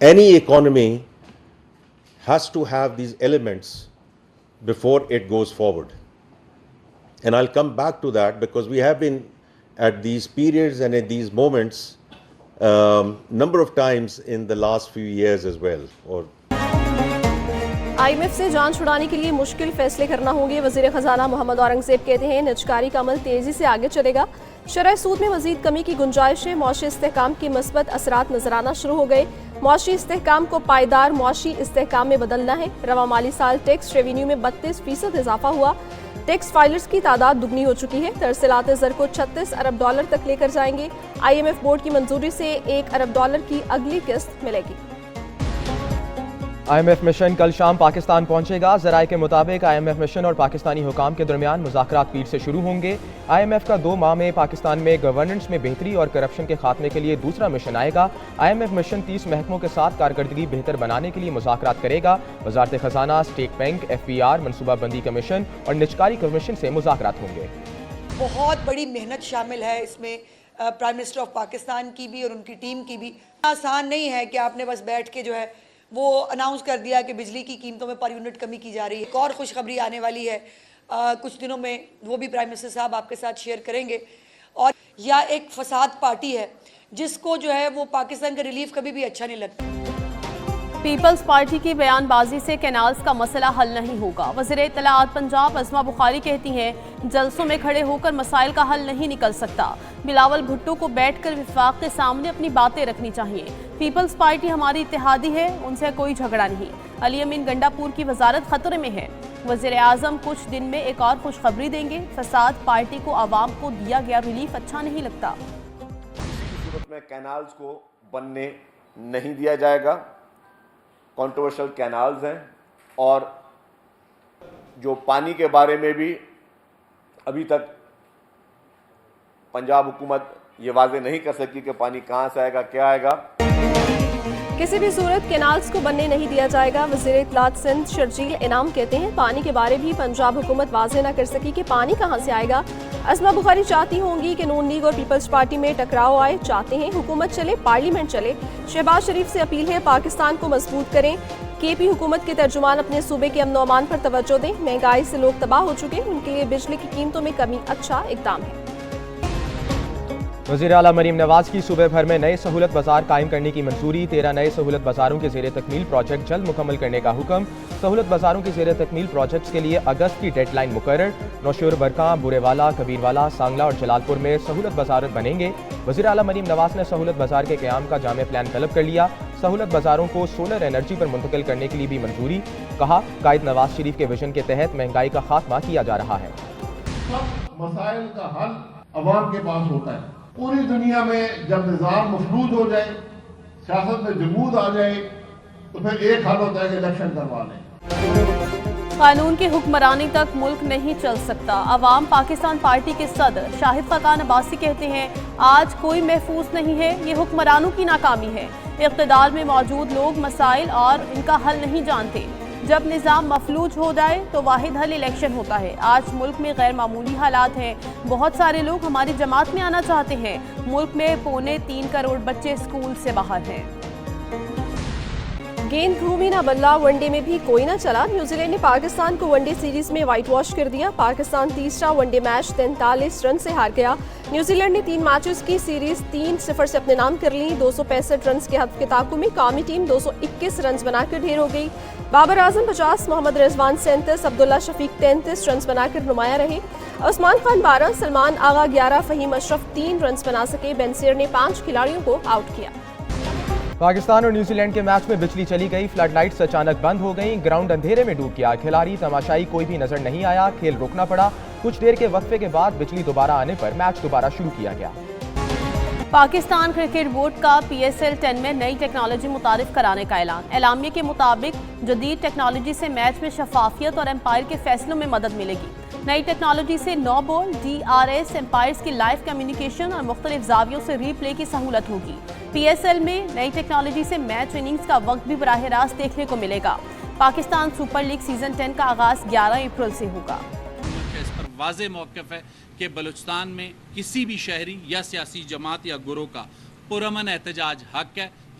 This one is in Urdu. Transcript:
any economy has to have these elements before it goes forward. And I'll come back to that because we have been at these periods and at these moments number of times in the last few years as well. IMF سے جان چھڑانے کے لیے مشکل فیصلے کرنا ہوں گے. وزیر خزانہ محمد اورنگزیب کہتے ہیں نجکاری کا عمل تیزی سے آگے چلے گا. شرح سود میں مزید کمی کی گنجائش ہے. معاشی استحکام کے مثبت اثرات نظر آنا شروع ہو گئے. معاشی استحکام کو پائیدار معاشی استحکام میں بدلنا ہے. رواں مالی سال ٹیکس ریونیو میں 32% اضافہ ہوا. ٹیکس فائلرز کی تعداد دگنی ہو چکی ہے. ترسیلات زر کو $36 ارب تک لے کر جائیں گے. IMF بورڈ کی منظوری سے $1 ارب کی اگلی قسط ملے گی. IMF مشن کل شام پاکستان پہنچے گا. ذرائع کے مطابق IMF مشن اور پاکستانی حکام کے درمیان مذاکرات پیر سے شروع ہوں گے. IMF کا 2 ماہ میں پاکستان میں گورننس میں بہتری اور کرپشن کے خاتمے کے لیے دوسرا مشن آئے گا. IMF مشن 30 محکموں کے ساتھ کارکردگی بہتر بنانے کے لیے مذاکرات کرے گا. وزارت خزانہ، اسٹیٹ بینک، FBR، منصوبہ بندی کمیشن اور نجکاری کمیشن سے مذاکرات ہوں گے. بہت بڑی محنت شامل ہے اس میں، پرائم منسٹر آف پاکستان کی بھی اور ان کی ٹیم کی بھی. آسان نہیں ہے کہ آپ نے بس بیٹھ کے جو ہے وہ اناؤنس کر دیا کہ بجلی کی قیمتوں میں پر یونٹ کمی کی جا رہی ہے. ایک اور خوشخبری آنے والی ہے کچھ دنوں میں، وہ بھی پرائم منسٹر صاحب آپ کے ساتھ شیئر کریں گے. اور یا ایک فساد پارٹی ہے جس کو جو ہے وہ پاکستان کا ریلیف کبھی بھی اچھا نہیں لگتا. پیپلز پارٹی کی بیان بازی سے کینالز کا مسئلہ حل نہیں ہوگا. وزیر اطلاعات پنجاب عظمیٰ بخاری کہتی ہیں جلسوں میں کھڑے ہو کر مسائل کا حل نہیں نکل سکتا. بلاول بھٹو کو بیٹھ کر وفاق کے سامنے اپنی باتیں رکھنی چاہیے. پیپلز پارٹی ہماری اتحادی ہے، ان سے کوئی جھگڑا نہیں. علی امین گنڈا پور کی وزارت خطرے میں ہے. وزیر اعظم کچھ دن میں ایک اور خوشخبری دیں گے. فساد پارٹی کو عوام کو دیا گیا ریلیف اچھا نہیں لگتا. صورت میں کینالز کو بننے نہیں دیا جائے گا. کنٹروورشل کینالز ہیں اور جو پانی کے بارے میں بھی ابھی تک پنجاب حکومت یہ واضح نہیں کر سکی کہ پانی کہاں سے آئے گا، کیا آئے گا. کسی بھی صورت کینالز کو بننے نہیں دیا جائے گا. وزیر اطلاعات سندھ شرجیل انعام کہتے ہیں پانی کے بارے بھی پنجاب حکومت واضح نہ کر سکی کہ پانی کہاں سے آئے گا. عظمیٰ بخاری چاہتی ہوں گی کہ نون لیگ اور پیپلز پارٹی میں ٹکراؤ آئے. چاہتے ہیں حکومت چلے، پارلیمنٹ چلے. شہباز شریف سے اپیل ہے پاکستان کو مضبوط کریں. KP حکومت کے ترجمان اپنے صوبے کے امن و امان پر توجہ دیں. مہنگائی سے لوگ تباہ ہو چکے، ان کے لیے بجلی کی قیمتوں میں کمی اچھا اقدام ہے. وزیر اعلیٰ مریم نواز کی صوبے بھر میں نئے سہولت بازار قائم کرنے کی منظوری. 13 نئے سہولت بازاروں کے زیر تکمیل پروجیکٹ جلد مکمل کرنے کا حکم. سہولت بازاروں کے زیر تکمیل پروجیکٹس کے لیے اگست کی ڈیڈ لائن مقرر. نوشہر، برکاں، بورے والا، کبیر والا، سانگلا اور جلال پور میں سہولت بازار بنیں گے. وزیر اعلیٰ مریم نواز نے سہولت بازار کے قیام کا جامع پلان طلب کر لیا. سہولت بازاروں کو سولر انرجی پر منتقل کرنے کے لیے بھی منظوری. کہا قائد نواز شریف کے ویژن کے تحت مہنگائی کا خاتمہ کیا جا رہا ہے. سب مسائل کا حل عوام کے پاس ہوتا ہے. پوری دنیا میں جب نظام مفلوج ہو جائے، سیاست میں جمود آ جائے، تو پھر ایک حل ہوتا ہے کہ الیکشن کروا لیں. قانون کی حکمرانی تک ملک نہیں چل سکتا. عوام پاکستان پارٹی کے صدر شاہد خاقان عباسی کہتے ہیں آج کوئی محفوظ نہیں ہے، یہ حکمرانوں کی ناکامی ہے. اقتدار میں موجود لوگ مسائل اور ان کا حل نہیں جانتے. جب نظام مفلوج ہو جائے تو واحد حل الیکشن ہوتا ہے. آج ملک میں غیر معمولی حالات ہیں. بہت سارے لوگ ہماری جماعت میں آنا چاہتے ہیں. ملک میں 3.25 کروڑ بچے اسکول سے باہر ہیں. گیند گھومی نہ بدلا، ون ڈے میں بھی کوئی نہ چلا. نیوزی لینڈ نے پاکستان کو ون ڈے سیریز میں وائٹ واش کر دیا. پاکستان تیسرا ون ڈے میچ 43 رن سے ہار گیا. نیوزی لینڈ نے 3 میچز کی سیریز 3-0 سے اپنے نام کر لی. 265 رنز کے ہدف کے تعاقب میں قومی ٹیم 221 رنز بنا کر ڈھیر ہو گئی. بابر اعظم 50، محمد رضوان 37، عبداللہ شفیق 33 رنز بنا کر نمایاں رہے. عثمان خان 12، سلمان آغا 11، فہیم اشرف 3 رنز بنا سکے. بینسیر نے 5 کھلاڑیوں کو آؤٹ کیا. پاکستان اور نیوزی لینڈ کے میچ میں بجلی چلی گئی. فلڈ لائٹس اچانک بند ہو گئیں. گراؤنڈ اندھیرے میں ڈوب گیا. کھلاڑی تماشائی کوئی بھی نظر نہیں آیا. کھیل روکنا پڑا. کچھ دیر کے وقفے کے بعد بجلی دوبارہ آنے پر میچ دوبارہ شروع کیا گیا. پاکستان کرکٹ بورڈ کا PSL 10 میں نئی ٹیکنالوجی متعارف کرانے کا اعلان. اعلامیے کے مطابق جدید ٹیکنالوجی سے میچ میں شفافیت اور امپائر کے فیصلوں میں مدد ملے گی. نئی ٹیکنالوجی سے نو بال، DRS، امپائرز کی لائیو کمیونیکیشن اور مختلف زاویوں سے ری پلے کی سہولت ہوگی. PSL میں نئی ٹیکنالوجی سے میچ اننگز کا وقت بھی براہ راست دیکھنے کو ملے گا. پاکستان سپر لیگ سیزن 10 کا آغاز 11 اپریل سے ہوگا. اس پر واضح موقف ہے کہ بلوچستان میں کسی بھی شہری یا سیاسی جماعت یا گروہ کا پرامن احتجاج حق ہے.